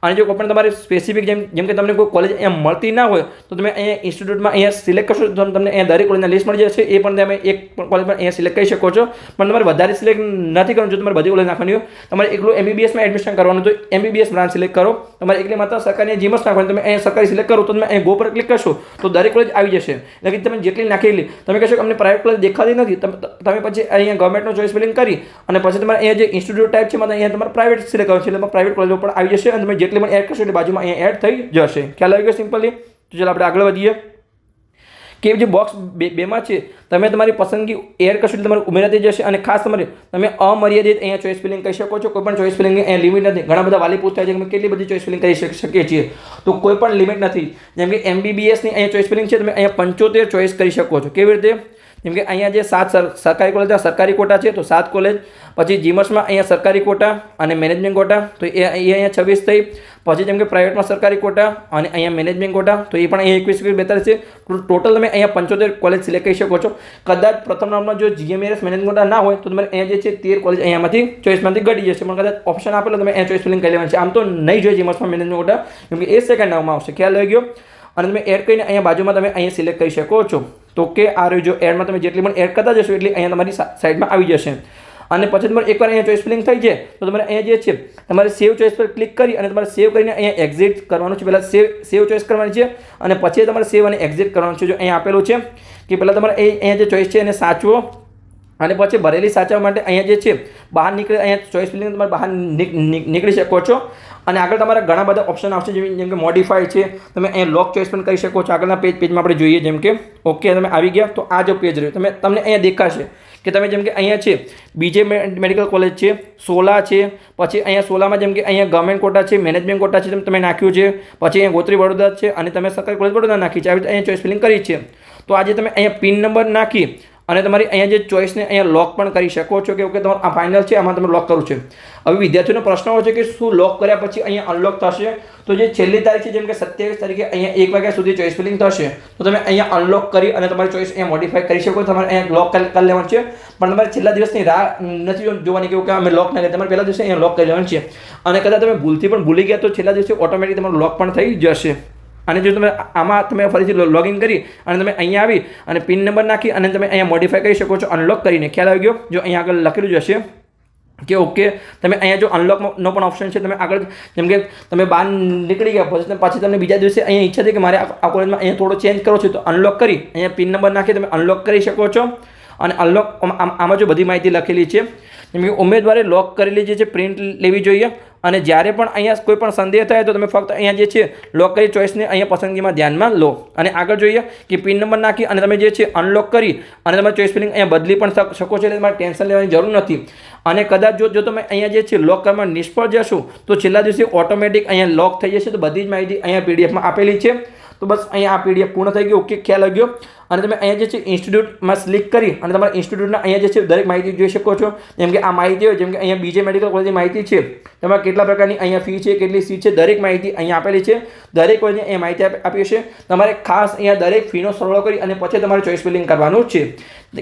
અને જો કોઈ પણ તમારે સ્પેસિફિક જેમ કે તમને કોઈ કોલેજ અહીંયા મળતી ના હોય તો તમે અહીંયા ઇન્સ્ટિટ્યૂટમાં અહીંયા સિલેક્ટ કરશો તો તમને અહીંયા દરેક કોલેજના લિસ્ટ મળી જશે. એ પણ તમે એક કોલેજ પણ અહીંયા સિલેક્ટ કરી શકો છો. પણ તમારે વધારે સિલેક્ટ નથી કરવાનું. જો તમારે બધી કોલેજ નાખવાની હોય, તમારે એકલું MBBSમાં એડમિશન કરવાનું તો MBBS બ્રાન્ચ સિલેક્ટ કરો. તમારે એકલી માત્ર સરકારી જીમસ નાખવાની, તમે અહીંયા સરકારી સિલેક્ટ કરો તો તમે અહીંયા ગો પર ક્લિક કરશો તો દરેક કોલેજ આવી જશે. એટલે કે તમે જેટલી નાખેલી તમે કહેશો કે અમને પ્રાઇવેટ કોલેજ દેખાતી નથી, તમે પછી અહીંયા ગવર્મેન્ટનો ચોઈસ ફિલિંગ કરી અને પછી તમારે અહીંયા જે ઇન્સ્ટિટ્યૂટ ટાઈપ છે અહીંયા તમારે પ્રાઇવેટ સિલેક્ટ કરવાનું છે. એટલે પ્રાઇવેટ કોલેજો પણ આવી જશે અને તમે જેટલી પણ એડ કરશો એટલે બાજુમાં અહીંયા એડ થઈ જશે. ખ્યાલ આવી ગયો સિમ્પલી. તો ચાલો આપણે આગળ વધીએ કે જે બોક્સ બેમાં છે તમે તમારી પસંદગી એડ કરશો એટલે તમારે ઉમેરાતી જશે. અને ખાસ તમે અમર્યાદિત અહીંયા ચોઈસ ફિલિંગ કરી શકો છો. કોઈ પણ ચોઈસ ફિલિંગની અહીંયા લિમિટ નથી. ઘણા બધા વાલી પૂછતા છે કે અમે કેટલી બધી ચોઈસ ફિલિંગ કરી શકીએ છીએ, તો કોઈ પણ લિમિટ નથી. જેમ કે MBBSની અહીંયા ચોઈસ ફિલિંગ છે, તમે અહીંયા 75 ચોઈસ કરી શકો છો. કેવી રીતે? જેમ કે અહીંયા જે 7 સરકારી કોલેજ સરકારી કોટા છે તો 7 કોલેજ. પછી જીમસમાં અહીંયા સરકારી કોટા અને મેનેજમેન્ટ કોટા તો એ અહીંયા 26 થઈ. પછી જેમ કે પ્રાઇવેટમાં સરકારી કોટા અને અહીંયા મેનેજમેન્ટ કોટા તો એ પણ અહીંયા 21 42 છે. ટોટલ તમે અહીંયા 75 કોલેજ સિલેક્ટ કરી શકો છો. કદાચ પ્રથમ રાઉન્ડમાં જો GMAS મેનેજમેન્ટ કોટા ના હોય તો તમારે અહીંયા જે છે 13 કોલેજ અહીંયામાંથી ચોઈસમાંથી ઘટી જશે. પણ કદાચ ઓપ્શન આપેલો તમે અહીંયા ચોઈસ ફિલિંગ કરી લેવાની છે. આમ તો નહીં જોઈએ જીમસમાં મેનેજમેન્ટ કોટા, કેમ કે એ સેકન્ડ રાઉન્ડમાં આવશે. ખ્યાલ આવી ગયો. અને તમે એડ કરીને અહીંયા બાજુમાં તમે અહીંયા સિલેક્ટ કરી શકો છો. તો કે આ રહ્યું જો એડમાં તમે જેટલી પણ એડ કરતા જશો એટલી અહીંયા તમારી સાઈડમાં આવી જશે. અને પછી તમારે એકવાર અહીંયા ચોઈસ ફિલિંગ થઈ જાય તો તમારે અહીંયા જે છે તમારે સેવ ચોઈસ પર ક્લિક કરી અને તમારે સેવ કરીને અહીંયા એક્ઝિટ કરવાનું છે. પહેલાં સેવ ચોઈસ કરવાની છે અને પછી તમારે સેવ અને એક્ઝિટ કરવાનું છે. જો અહીંયા આપેલું છે કે પહેલાં તમારે અહીંયા જે ચોઈસ છે એને સાચવો અને પછી ભરેલી સાચવવા માટે અહીંયા જે છે બહાર નીકળે અહીંયા ચોઈસ ફિલિંગ તમારે બહાર નીકળી શકો છો. અને આગળ તમારા ઘણા બધા ઓપ્શન આવશે જેમ કે મોડિફાઈ છે, તમે અહીંયા લોક ચોઈસ પણ કરી શકો છો. આગળના પેજમાં આપણે જોઈએ જેમ કે ઓકે તમે આવી ગયા તો આ જો પેજ રહ્યું તમને અહીંયા દેખાશે કે તમે જેમ કે અહીંયા છે BJ મેડિકલ કોલેજ છે, 16 છે. પછી અહીંયા 16માં જેમ કે અહીંયા ગવર્મેન્ટ કોટા છે, મેનેજમેન્ટ કોટા છે તમે નાખ્યું છે. પછી અહીંયા ગોત્રી વડોદરા છે અને તમે સરકારી કોલેજ વડોદરા નાખી છે. આવી રીતે અહીંયા ચોઈસ ફિલિંગ કરી છે. તો આજે તમે અહીંયા પિન નંબર નાખી અને તમારી અહીંયા જે ચોઈસને અહીંયા લોક પણ કરી શકો છો કે ઓકે તમારું આ ફાઇનલ છે, આમાં તમે લોક કરવું છે. હવે વિદ્યાર્થીઓનો પ્રશ્ન હોય છે કે શું લોક કર્યા પછી અહીંયા અનલોક થશે? તો જે છેલ્લી તારીખ છે જેમ કે 27 તારીખે અહીંયા 1 વાગ્યા સુધી ચોઈસ ફિલિંગ થશે તો તમે અહીંયા અનલોક કરી અને તમારી ચોઈસ અહીંયા મોડિફાઈ કરી શકો. તમારે અહીંયા લોક કરી લેવાનું છે, પણ તમારે છેલ્લા દિવસની રાહ નથી જોવાની કે અમે લોક ના કરીએ. તમારે પહેલા દિવસે અહીંયા લોક કરી લેવાનું છે. અને કદાચ તમે ભૂલથી પણ ભૂલી ગયા તો છેલ્લા દિવસે ઓટોમેટિક તમારું લોક પણ થઈ જશે. અને જો તમે આમાં તમે ફરીથી લોગિન કરી અને તમે અહીંયા આવી અને પિન નંબર નાખી અને તમે અહીંયા મોડિફાઈ કરી શકો છો અનલોક કરીને. ખ્યાલ આવી ગયો. જો અહીંયા આગળ લખેલું જ હશે કે ઓકે તમે અહીંયા જો અનલોકનો પણ ઓપ્શન છે. તમે આગળ જેમ કે તમે બહાર નીકળી ગયા પછી તમને બીજા દિવસે અહીંયા ઈચ્છા થઈ કે મારે આ કોલેજમાં અહીંયા થોડો ચેન્જ કરવો છે તો અનલોક કરી અહીંયા પિન નંબર નાખી તમે અનલોક કરી શકો છો. અને અનલોક આમાં જો બધી માહિતી લખેલી છે જેમ કે ઉમેદવારે લોક કરેલી જે છે પ્રિન્ટ લેવી જોઈએ. અને જ્યારે પણ અહીંયા કોઈ પણ સંદેહ થાય તો તમે ફક્ત અહીંયા જે છે લોક કરી ચોઈસને અહીંયા પસંદગીમાં ધ્યાનમાં લો. અને આગળ જોઈએ કે પિન નંબર નાખી અને તમે જે છે અનલોક કરી અને તમે ચોઈસ ફિલિંગ અહીંયા બદલી પણ શકો છો. એટલે તમારે ટેન્શન લેવાની જરૂર નથી. અને કદાચ જો તમે અહીંયા જે છે લોક કરવામાં નિષ્ફળ જશો તો છેલ્લા દિવસે ઓટોમેટિક અહીંયા લોક થઈ જશે. તો બધી જ માહિતી અહીંયા PDFમાં આપેલી છે. તો બસ અહીંયા આ PDF પૂર્ણ થઈ ગયું. ઓકે ખ્યાલ આવી ગયો. અને તમે અહીંયા જે છે ઇન્સ્ટિટ્યૂટમાં ક્લિક કરી અને તમારા ઇન્સ્ટિટ્યૂટના અહીંયા જે છે દરેક માહિતી જોઈ શકો છો. જેમ કે આ માહિતી હોય જેમ કે અહીંયા BJ મેડિકલ કોલેજની માહિતી છે, તમારે કેટલા પ્રકારની અહીંયા ફી છે, કેટલી સીટ છે, દરેક માહિતી અહીંયા આપેલી છે. દરેક કોલેજની અહીંયા માહિતી આપી હશે. તમારે ખાસ અહીંયા દરેક ફીનો સરવાળો કરી અને પછી તમારે ચોઈસ ફિલિંગ કરવાનું છે.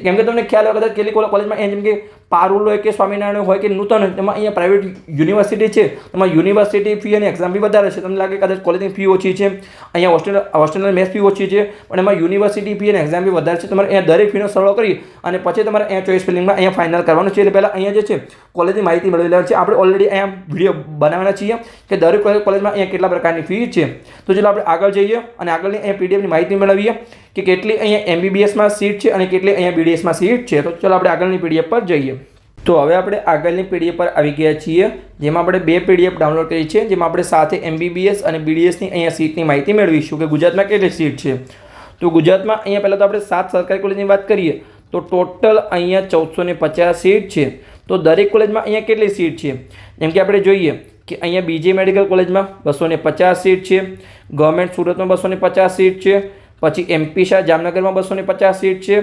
કેમ કે તમને ખ્યાલ હોય કદાચ કેટલી કોલેજમાં અહીંયા જેમ કે પારુલ હોય કે સ્વામિનારાયણ હોય કે નૂતન હોય તેમાં અહીંયા પ્રાઇવેટ યુનિવર્સિટી છે, તમારે યુનિવર્સિટી ફી અને એક્ઝામ ફી વધારે છે. તમને લાગે કદાચ કોલેજની ફી ઓછી છે, અહીંયા હોસ્ટેલની મેસ ફી ઓછી છે, પણ એમાં યુનિવર્સિટી ફી અને એક્ઝામ ફી વધારે છે. તમારે અહીંયા દરેક ફીનો સરવાળો કરી અને પછી તમારે અહીંયા ચોઈસ ફિલિંગમાં અહીંયા ફાઇનલ કરવાનું છે. એટલે પહેલાં અહીંયા જે છે કોલેજની માહિતી મેળવી લેવાની છે. આપણે ઓલરેડી અહીંયા વિડીયો બનાવવાના છીએ કે દરેક કોલેજમાં અહીંયા કેટલા પ્રકારની ફી છે. તો ચાલો આપણે આગળ જઈએ અને આગળની અહીંયા PDFની માહિતી મેળવીએ કે કેટલી અહીંયા MBBSમાં સીટ છે અને કેટલી અહીંયા BDSમાં સીટ છે. તો ચાલો આપણે આગળની PDF પર જઈએ. તો હવે આપણે આગળની PDF પર આવી ગયા છીએ જેમાં આપણે 2 PDF ડાઉનલોડ કરી છે. જેમાં આપણે સાથે MBBS અને BDSની અહીંયા સીટની માહિતી મેળવીશું કે ગુજરાતમાં કેટલી સીટ છે. તો ગુજરાતમાં અહીંયા પહેલાં તો આપણે 7 સરકારી કોલેજની વાત કરીએ તો ટોટલ અહીંયા 1450 સીટ છે। તો દરેક કોલેજમાં અહીંયા કેટલી સીટ છે? જેમ કે આપણે જોઈએ કે અહીંયા બીજી મેડિકલ કોલેજમાં 250 સીટ છે, ગવર્મેન્ટ સુરતમાં 250 સીટ છે, પછી એમપી શાહ જામનગરમાં 250 સીટ છે,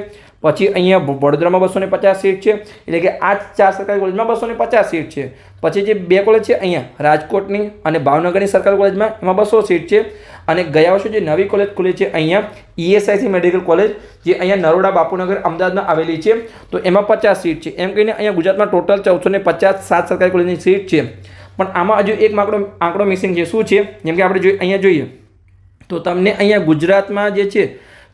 પછી અહીંયા વડોદરામાં 250 સીટ છે, એટલે કે આ 4 સરકારી કોલેજમાં 250 સીટ છે। પછી જે 2 કોલેજ છે અહીંયા રાજકોટની અને ભાવનગરની સરકારી કોલેજમાં એમાં 200 સીટ છે, અને ગયા વર્ષે જે નવી કોલેજ ખુલી છે અહીંયા ESIC મેડિકલ કોલેજ જે અહીંયા નરોડા બાપુનગર અમદાવાદમાં આવેલી છે, તો એમાં 50 સીટ છે। એમ કહીને અહીંયા ગુજરાતમાં ટોટલ 1450 7 સરકારી કોલેજની સીટ છે। પણ આમાં હજુ એક આંકડો મિસિંગ છે। શું છે? જેમ કે આપણે અહીંયા જોઈએ તો તમને અહીંયા ગુજરાતમાં જે છે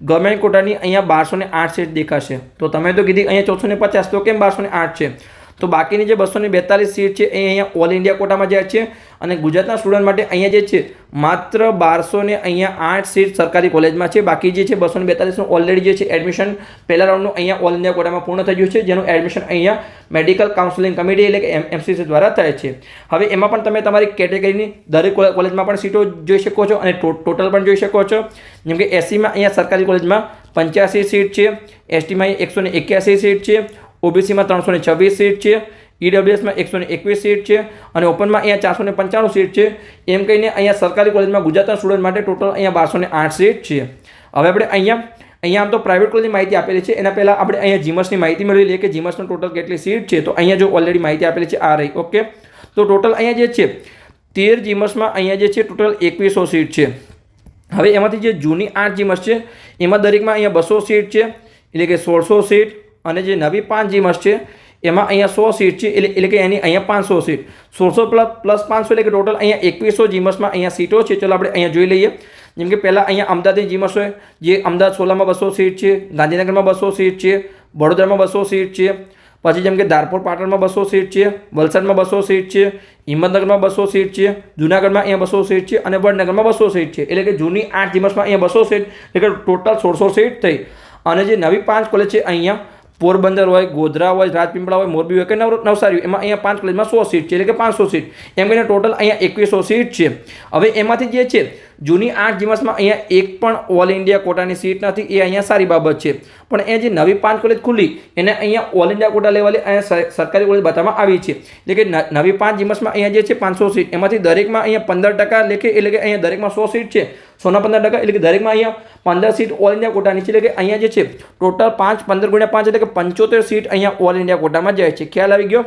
ગવર્મેન્ટ કોટાની અહીંયા 1208 સીટ દેખાશે। તો તમે તો કીધી અહીંયા 1450, તો કેમ 1208 છે? તો બાકીની જે 242 સીટ છે એ અહીંયા ઓલ ઇન્ડિયા કોટામાં જાય છે, અને ગુજરાતના સ્ટુડન્ટ માટે અહીંયા જે છે માત્ર 1208 સીટ સરકારી કોલેજમાં છે। બાકી જે છે 242નું ઓલરેડી જે છે એડમિશન પહેલા રાઉન્ડનું અહીંયા ઓલ ઇન્ડિયા કોટામાં પૂર્ણ થઈ ગયું છે, જેનું એડમિશન અહીંયા મેડિકલ કાઉન્સિલિંગ કમિટી એટલે કે MCC દ્વારા થાય છે। હવે એમાં પણ તમે તમારી કેટેગરીની દરેક કોલેજમાં પણ સીટો જોઈ શકો છો અને ટોટલ પણ જોઈ શકો છો। જેમ કે SCમાં અહીંયા સરકારી કોલેજમાં 85 સીટ છે, STમાં 181 સીટ છે, OBCમાં 326 સીટ છે, EWSમાં 121 સીટ છે, અને ઓપનમાં અહીંયા 495 સીટ છે। એમ કહીને અહીંયા સરકારી કોલેજમાં ગુજરાતના સ્ટુડન્ટ માટે ટોટલ અહીંયા 1208 સીટ છે। હવે આપણે અહીંયા આમ તો પ્રાઇવેટ કોલેજની માહિતી આપેલી છે, એના પહેલાં આપણે અહીંયા જીમસની માહિતી મેળવી લઈએ કે જીમસનો ટોટલ કેટલી સીટ છે। તો અહીંયા જો ઓલરેડી માહિતી આપેલી છે આ રહી, ઓકે। તો ટોટલ અહીંયા જે છે 13 જીમસમાં અહીંયા જે છે ટોટલ 2100 સીટ છે। હવે એમાંથી જે જૂની 8 જીમસ છે એમાં દરેકમાં અહીંયા 200 સીટ છે, એટલે કે 1600 સીટ, અને જે નવી 5 જીમસ છે એમાં અહીંયા 100 સીટ છે, એટલે કે એની અહીંયા 500 સીટ, 1600 પ્લસ 500 એટલે કે ટોટલ અહીંયા 2100 જીમસમાં અહીંયા સીટો છે। ચલો આપણે અહીંયા જોઈ લઈએ। જેમ કે પહેલાં અહીંયા અમદાવાદની જીમસ હોય જે અમદાવાદ 16માં 200 સીટ છે, ગાંધીનગરમાં 200 સીટ છે, વડોદરામાં 200 સીટ છે, પછી જેમ કે ધારપુર પાટણમાં 200 સીટ છે, વલસાડમાં 200 સીટ છે, હિંમતનગરમાં 200 સીટ છે, જૂનાગઢમાં અહીંયા 200 સીટ છે, અને વડનગરમાં 200 સીટ છે, એટલે કે જૂની 8 જીમસમાં અહીંયા 200 સીટ, એટલે કે ટોટલ 1600 સીટ થઈ। અને જે નવી 5 કોલેજ છે અહીંયા પોરબંદર હોય, ગોધરા હોય, રાજપીપળા હોય, મોરબી હોય કે નવસારી હોય, એમાં અહીંયા 5 કોલેજમાં 100 સીટ છે, એટલે કે 500 સીટ, એમ કરીને ટોટલ અહીંયા 2100 સીટ છે। હવે એમાંથી જે છે જૂની 8 જીમસમાં અહીંયા એક પણ ઓલ ઇન્ડિયા કોટાની સીટ નથી, એ અહીંયા સારી બાબત છે। પણ એ જે નવી 5 કોલેજ ખુલી એને અહીંયા ઓલ ઇન્ડિયા કોટા લેવલે અહીંયા સરકારી કોલેજ બતાવવામાં આવી છે, એટલે કે નવી 5 જીમસમાં અહીંયા જે છે 500 સીટ, એમાંથી દરેકમાં અહીંયા 15% લેખે, એટલે કે અહીંયા દરેકમાં 100 સીટ છે, 100ના 15%, એટલે કે દરેકમાં અહીંયા 15 સીટ ઓલ ઇન્ડિયા કોટાની છે, એટલે કે અહીંયા જે છે ટોટલ 15 × 5 એટલે કે 75 સીટ અહીંયા ઓલ ઇન્ડિયા કોટામાં જાય છે। ખ્યાલ આવી ગયો?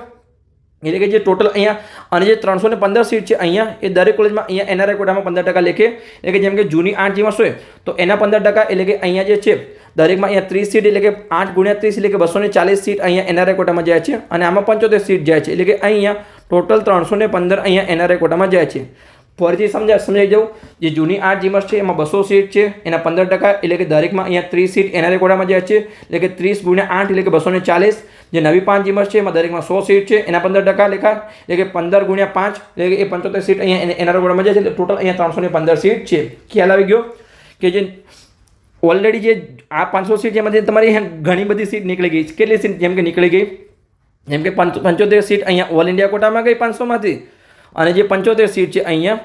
એટલે કે જે ટોટલ અહીંયા અને જે 315 સીટ છે અહીંયા એ દરેક કોલેજમાં અહીંયા NRI કોટામાં 15% લેખે, એટલે કે જેમ કે જૂની 8 જીમસ હોય તો એના 15%, એટલે કે અહીંયા જે છે દરેકમાં અહીંયા 30 સીટ, એટલે કે 8 × 30 એટલે કે 240 સીટ અહીંયા NRI કોટામાં જાય છે, અને આમાં 75 સીટ જાય છે, એટલે કે અહીંયા ટોટલ 315 અહીંયા NRI કોટામાં જાય છે। ફરીથી સમજાઈ જાઉં, જે જૂની 8 જીમસ છે એમાં 200 સીટ છે, એના 15%, એટલે કે દરેકમાં અહીંયા 30 સીટ NRI કોટામાં જાય છે, એટલે કે 30 × 8 એટલે કે 240। જે નવી 5 જીમસ છે એમાં દરેકમાં 100 સીટ છે, એના 15% લેખા, એટલે કે 15 × 5 એટલે કે એ 75 સીટ અહીંયા NRI કોટામાં જાય છે, એટલે ટોટલ અહીંયા 315 સીટ છે। ખ્યાલ આવી ગયો? કે જે ઓલરેડી જે આ 500 સીટ એમાંથી તમારી ઘણી બધી સીટ નીકળી ગઈ। કેટલી સીટ જેમ કે નીકળી ગઈ? જેમ કે 75 સીટ અહીંયા ઓલ ઇન્ડિયા કોટામાં ગઈ 500માંથી, અને જે 75 સીટ છે અહીંયા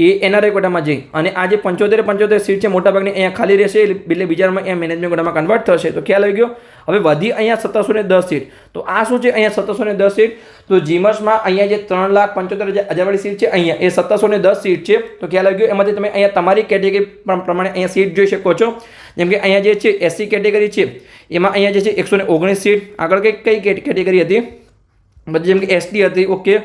એ NRI કોટામાં જઈ, અને આ જે 75 સીટ છે મોટાભાગની અહીંયા ખાલી રહેશે, એટલે બીજામાં અહીંયા મેનેજમેન્ટ કોટામાં કન્વર્ટ થશે। તો ખ્યાલ આવી ગયો? હવે વધી અહીંયા 1710 સીટ। તો આ શું છે અહીંયા 1710 સીટ? તો જીમસમાં અહીંયા જે 3,75,000 વાળી સીટ છે અહીંયા એ 1710 સીટ છે। તો ખ્યાલ આવી ગયો? એમાંથી તમે અહીંયા તમારી કેટેગરી પ્રમાણે અહીંયા સીટ જોઈ શકો છો। જેમ કે અહીંયા જે છે SC કેટેગરી છે એમાં અહીંયા જે છે 119 સીટ। આગળ કઈ કેટેગરી હતી? બધી જેમ કે ST હતી, ઓકે।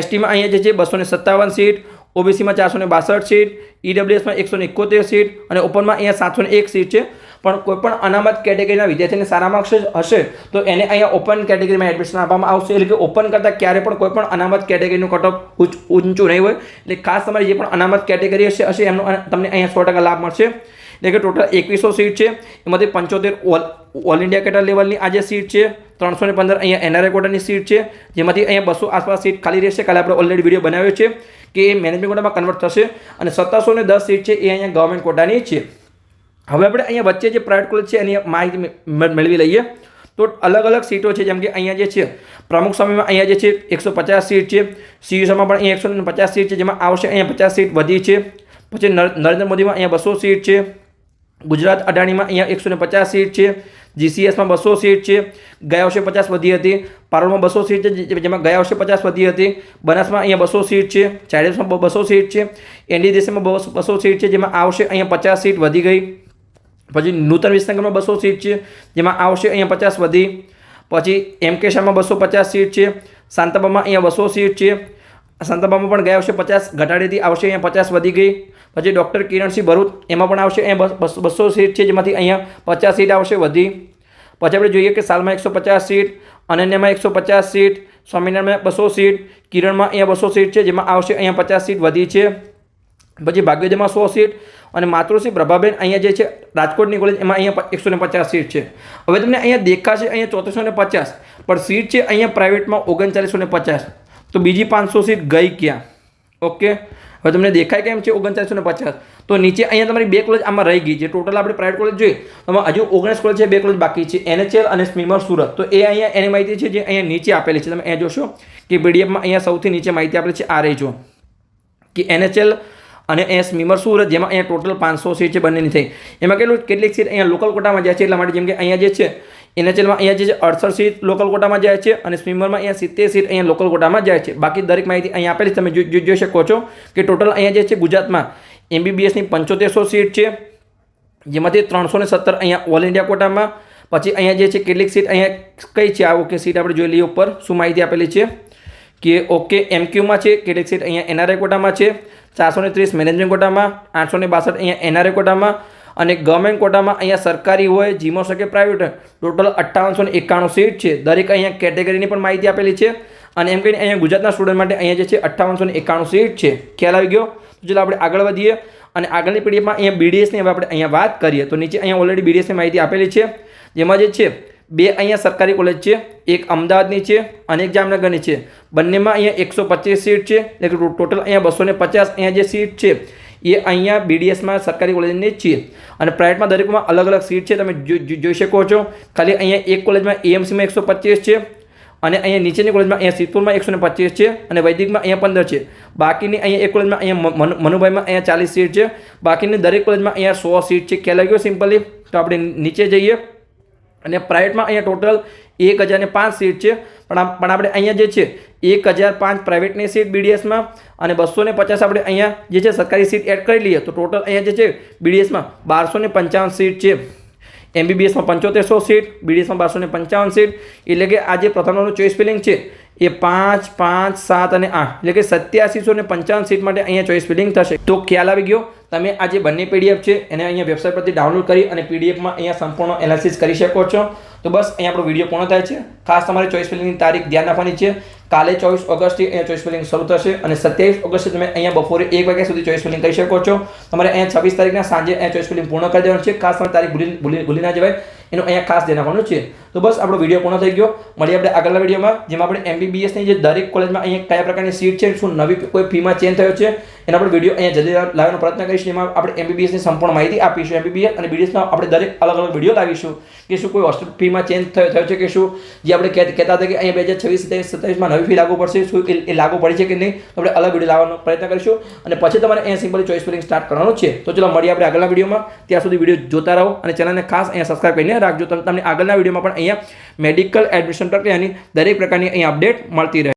STમાં અહીંયા જે છે 257 સીટ, OBCમાં 462 સીટ, EWSમાં 171 સીટ, અને ઓપનમાં અહીંયા 701 સીટ છે। પણ કોઈપણ અનામત કેટેગરીના વિદ્યાર્થીને સારા માર્ક્સ હશે તો એને અહીંયા ઓપન કેટેગરીમાં એડમિશન આપવામાં આવશે, એટલે કે ઓપન કરતાં ક્યારે પણ કોઈપણ અનામત કેટેગરીનું કટ ઓફ ઊંચું નહીં હોય, એટલે ખાસ તમારી જે પણ અનામત કેટેગરી હશે એમનો તમને અહીંયા 100% લાભ મળશે। એટલે કે ટોટલ 2100 સીટ છે, એમાંથી 75 ઓલ ઇન્ડિયા કેટા લેવલની આ જે સીટ છે, 315 અહીંયા NRI કોટાની સીટ છે, જેમાંથી અહીંયા 200 આસપાસ સીટ ખાલી રહેશે। કાલે આપણે ઓલરેડી વિડીયો બનાવ્યો છે કે એ મેનેજમેન્ટ કોટામાં કન્વર્ટ થશે, અને 1710 સીટ છે એ અહીંયા ગવર્મેન્ટ કોટાની છે। હવે આપણે અહીંયા વચ્ચે જે પ્રાઇવેટ કોલેજ છે એની માહિતી મેળવી લઈએ। તો અલગ અલગ સીટો છે, જેમ કે અહીંયા જે છે પ્રમુખ સ્વામીમાં અહીંયા જે છે 150 સીટ છે, CUSમાં પણ અહીંયા 150 સીટ છે, જેમાં આ વર્ષે અહીંયા 50 સીટ વધી છે। પછી નરેન્દ્ર મોદીમાં અહીંયા 200 સીટ છે, ગુજરાત અડાણીમાં અહીંયા 150 સીટ છે, GCS માં 200 સીટ છે, ગયા વર્ષે 50 વધી હતી. પારોલમાં 200 સીટ છે, જેમાં ગયા વર્ષે 50 વધી હતી. બનાસમાં અહીંયા 200 સીટ છે, ચાણસ્માં 200 સીટ છે, NDDCમાં 200 સીટ છે, જેમાં આ વર્ષે અહીંયા 50 સીટ વધી ગઈ. પછી નૂતન વિસનગરમાં 200 સીટ છે, જેમાં આ વર્ષે અહીંયા 50 વધી. પછી MKશામાં 250 સીટ છે, શાંતાબામાં અહીંયા 200 સીટ છે, શાંતાબામાં પણ ગયા વર્ષે 50 ઘટાડી હતી, આ વર્ષે અહીંયા 50 વધી ગઈ. પછી ડૉક્ટર કિરણસિંહ ભરૂચ, એમાં પણ આવશે અહીંયા 200 સીટ છે, જેમાંથી અહીંયા 50 સીટ આવશે વધી. પછી આપણે જોઈએ કે સાલમાં 150 સીટ, અનન્યામાં 150 સીટ, સ્વામિનારાયણમાં 200 સીટ, કિરણમાં અહીંયા 200 સીટ છે, જેમાં આવશે અહીંયા 50 સીટ વધી છે. પછી ભાગ્યોદયમાં 100 સીટ અને માતૃશ્રી પ્રભાબેન અહીંયા જે છે રાજકોટની કોલેજ, એમાં અહીંયા 150 સીટ છે. હવે તમને અહીંયા દેખાશે અહીંયા 3450, પણ સીટ છે અહીંયા પ્રાઇવેટમાં 3950. તો બીજી 500 સીટ ગઈ ક્યાં? ઓકે, હવે તમને દેખાય કેમ છે 3950? તો નીચે અહીંયા તમારી 2 કોલેજ આમાં રહી ગઈ. જે ટોટલ આપણે પ્રાઇવેટ કોલેજ જોઈએ તો હજુ 19 કોલેજ છે, 2 કોલેજ બાકી છે, NHL અને સ્મીમર સુરત. તો એ અહીંયા એની માહિતી છે જે અહીંયા નીચે આપેલી છે. તમે અહીંયા જોશો કે PDFમાં અહીંયા સૌથી નીચે માહિતી આપેલી છે, આ રહી જો કે NHL અને સ્મીમર સુરત, જેમાં અહીંયા ટોટલ 500 સીટ છે બંનેની થઈ. એમાં કેટલીક સીટ અહીંયા લોકલ કોટામાં જાય છે, એટલા માટે જેમ કે અહીંયા જે છે NHLમાં અહીંયા જે છે 68 સીટ લોકલ કોટામાં જાય છે અને સ્મીમરમાં અહીંયા 70 સીટ અહીંયા લોકલ કોટામાં જાય છે. બાકી દરેક માહિતી અહીંયા આપેલી તમે જોઈ શકો છો કે ટોટલ અહીંયા જે છે ગુજરાતમાં MBBSની 7500 સીટ છે, જેમાંથી 317 અહીંયા ઓલ ઇન્ડિયા કોટામાં. પછી અહીંયા જે છે કેટલીક સીટ અહીંયા કઈ છે, આ ઓકે સીટ આપણે જોઈ લઈએ ઉપર શું માહિતી આપેલી છે કે ઓકે MQમાં છે, કેટલીક સીટ અહીંયા NRI કોટામાં છે, 430 મેનેજમેન્ટ કોટામાં, 862 અહીંયા NRI કોટામાં અને ગવર્મેન્ટ કોટામાં અહીંયા સરકારી હોય, જીમોસ કે પ્રાઇવેટ, ટોટલ 5891 સીટ છે. દરેક અહીંયા કેટેગરીની પણ માહિતી આપેલી છે. અને એમ કહીને અહીંયા ગુજરાતના સ્ટુડન્ટ માટે અહીંયા જે છે 5891 સીટ છે. ખ્યાલ આવી ગયો? તો ચાલો આપણે આગળ વધીએ અને આગળની પીડીએફમાં અહીંયા BDSની હવે આપણે અહીંયા વાત કરીએ. તો નીચે અહીંયા ઓલરેડી BDSની માહિતી આપેલી છે, જેમાં જે છે 2 અહીંયા સરકારી કોલેજ છે, એક અમદાવાદની છે અને એક જામનગરની છે. બંનેમાં અહીંયા 125 સીટ છે, એટલે કે ટોટલ અહીંયા 250 અહીંયા જે સીટ છે એ અહીંયા BDSમાં સરકારી કોલેજની જ છે. અને પ્રાઇવેટમાં દરેકમાં અલગ અલગ સીટ છે, તમે જોઈ શકો છો. ખાલી અહીંયા એક કોલેજમાં AMCમાં 125 છે અને અહીંયા નીચેની કોલેજમાં અહીંયા સિદ્ધપુરમાં 125 છે અને વૈદિકમાં અહીંયા 15 છે. બાકીની અહીંયા એક કોલેજમાં અહીંયા મનુભાઈમાં અહીંયા 40 સીટ છે. બાકીની દરેક કોલેજમાં અહીંયા 100 સીટ છે. ખ્યાલ આવી ગયો સિમ્પલી? તો આપણે નીચે જઈએ અને પ્રાઇવેટમાં અહીંયા ટોટલ 1005 સીટ છે, પણ આપણે અહીંયા જે છે 1005 પ્રાઇવેટની સીટ BDSમાં અને 250 આપણે અહીંયા જે છે સરકારી સીટ એડ કરી લઈએ તો ટોટલ અહીંયા જે છે BDSમાં 1255 સીટ છે. MBBSમાં 7500 સીટ, BDSમાં 1255 સીટ. એટલે કે આ જે પ્રથમ નંબરનું ચોઇસ ફિલિંગ છે એ 5, 5, 7 અને 8, એટલે કે 8755 સીટ માટે અહીંયા ચોઇસ ફિલિંગ થશે. તો ખ્યાલ આવી ગયો? તમે આ જે બંને PDF છે એને અહીંયા વેબસાઇટ પરથી ડાઉનલોડ કરી અને PDFમાં અહીંયા સંપૂર્ણ એનાલિસિસ કરી શકો છો. તો બસ અહીંયા આપણો વિડીયો પૂર્ણ થાય છે. ખાસ તમારે ચોઇસ ફિલિંગની તારીખ ધ્યાન રાખવાની છે. કાલે 24 ઓગસ્ટથી અહીંયા ચોઇસ ફિલિંગ શરૂ થશે અને 27 ઓગસ્ટે તમે અહીંયા બપોરે 1 વાગ્યા સુધી ચોઇસ ફિલિંગ કરી શકો છો. તમારે અહીંયા 26 તારીખના સાંજે અહીંયા ચોઇસ ફિલિંગ પૂર્ણ કરી દેવાનું છે. ખાસ તમારી તારીખ ભૂલી ના જવાય એનું અહીંયા ખાસ ધ્યાન રાખવાનું છે. તો બસ આપણો વિડીયો પૂર્ણ થઈ ગયો. મળીએ આપણે આગળના વિડીયોમાં, જેમાં આપણે MBBSની જે દરેક કોલેજમાં અહીંયા કયા પ્રકારની સીટ છે, શું નવી કોઈ ફીમાં ચેન્જ થયો છે એનો આપણે વિડીયો અહીંયા જલ્દી લાવવાનો પ્રયત્ન કરીશું. જેમાં આપણે MBBSની સંપૂર્ણ માહિતી આપીશું. MBBS અને BDSના આપણે દરેક અલગ અલગ વિડીયો લાવીશું કે શું કોઈ હોસ્ટેલ ફીમાં ચેન્જ થયો છે કે શું, જે આપણે કહેતા હતા કે અહીંયા 2026, 27માં નવી ફી લાગુ પડશે, શું એ લાગુ પડી છે કે નહીં, તો આપણે અલગ વિડીયો લાવવાનો પ્રયત્ન કરીશું. અને પછી તમારે અહીંયા સિમ્પલી ચોઇસ ફિલિંગ સ્ટાર્ટ કરવાનું છે. તો ચલો મળીએ આપણે આગળના વિડીયોમાં. ત્યાં સુધી વિડીયો જોતા રહો અને ચેનલને ખાસ અહીંયા સબસ્ક્રાઇબ કરીને રાખજો. તમને આગળના વિડીયોમાં પણ અહીંયા મેડિકલ એડમિશન પ્રક્રિયાની દરેક પ્રકારની અહીંયા અપડેટ મળતી રહે.